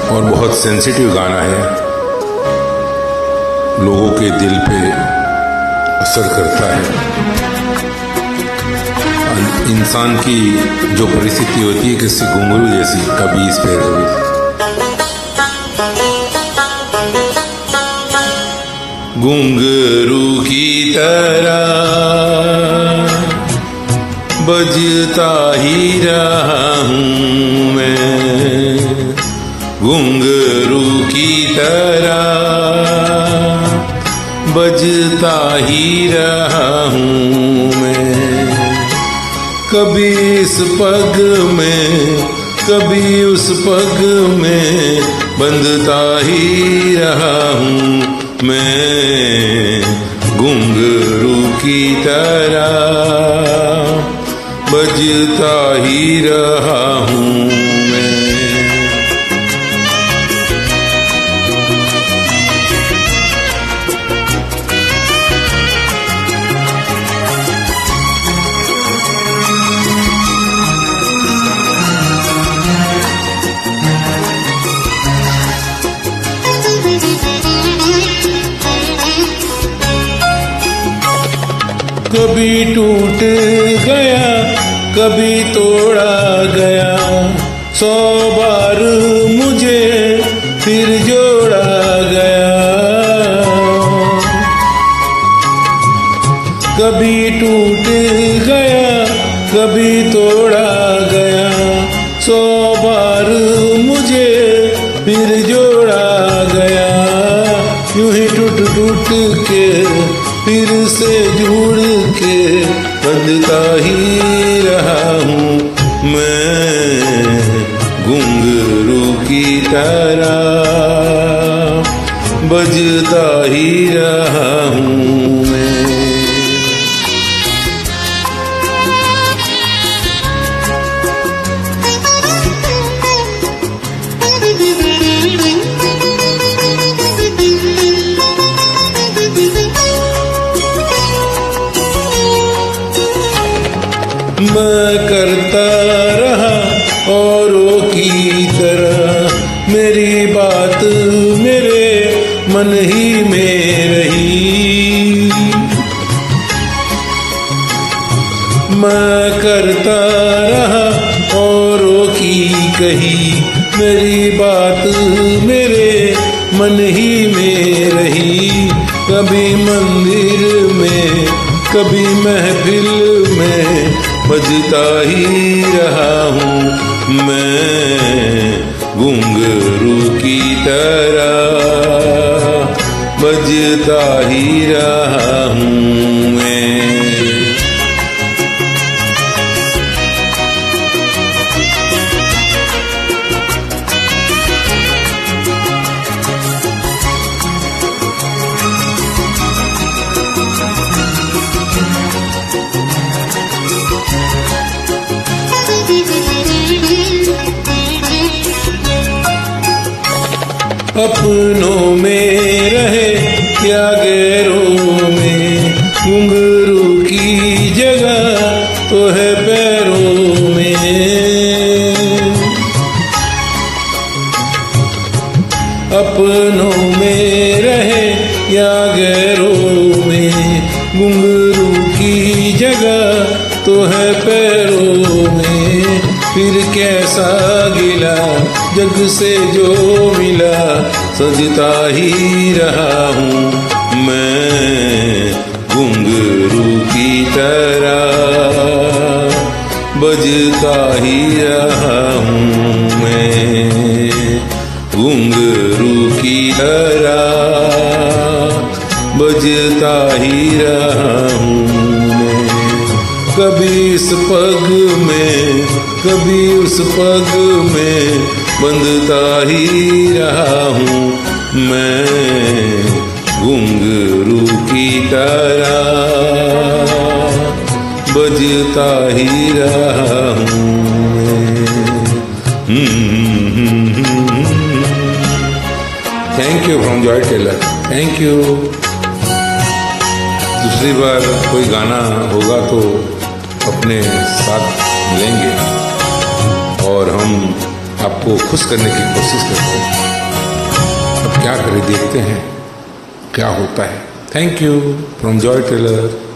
और बहुत सेंसिटिव गाना है, लोगों के दिल पे असर करता है। इंसान की जो परिस्थिति होती है किसी घुंघरू जैसी, कभी इस पे कभी घुंघरू की तरह बजता ही रहा हूँ मैं, घुंघरू की तरह बजता ही रहा हूँ मैं। कभी इस पग में कभी उस पग में बंधता ही रहा हूँ मैं, घुंघरू की तरह बजता ही रहा हूँ मैं। कभी टूट गया कभी तोड़ा गया, 100 बार मुझे फिर जोड़ा गया। कभी टूट गया कभी तोड़ा गया, 100 बार मुझे फिर जोड़ा गया। यूं ही टूट टूट के फिर से जुड़ के बंधता ही रहा हूँ मैं, घुंघरू की तरह बजता ही रहा हूँ मैं। मैं करता रहा औरों की तरह, मेरी बात मेरे मन ही में रही। मैं करता रहा औरों की कही, मेरी बात मेरे मन ही में रही। कभी मंदिर में कभी महफिल में बजता ही रहा हूँ मैं, घुंघरू की तरह बजता ही रहा हूँ मैं। अपनों में रहे क्या गैरों में, घुंघरू की जगह तो है पैरों में। अपनों में रहे या गैरों में, घुंघरू की जगह तो है पैरों में। फिर कैसा गिला जग से जो मिला, सजता ही रहा हूँ मैं, घुंघरू की तरह बजता ही रहा हूँ मैं, घुंघरू की तरह बजता ही रहा हूँ मैं। कभी इस पग में कभी उस पग में बंधता ही रहा हूँ मैं, घुंघरू की तरह बजता ही रहा हूँ मैं। Thank you from Joy Taylor, thank you. दूसरी बार कोई गाना होगा तो अपने साथ मिलेंगे और हम आपको खुश करने की कोशिश करता हूँ। अब क्या करें, देखते हैं क्या होता है। Thank you from Joy Taylor.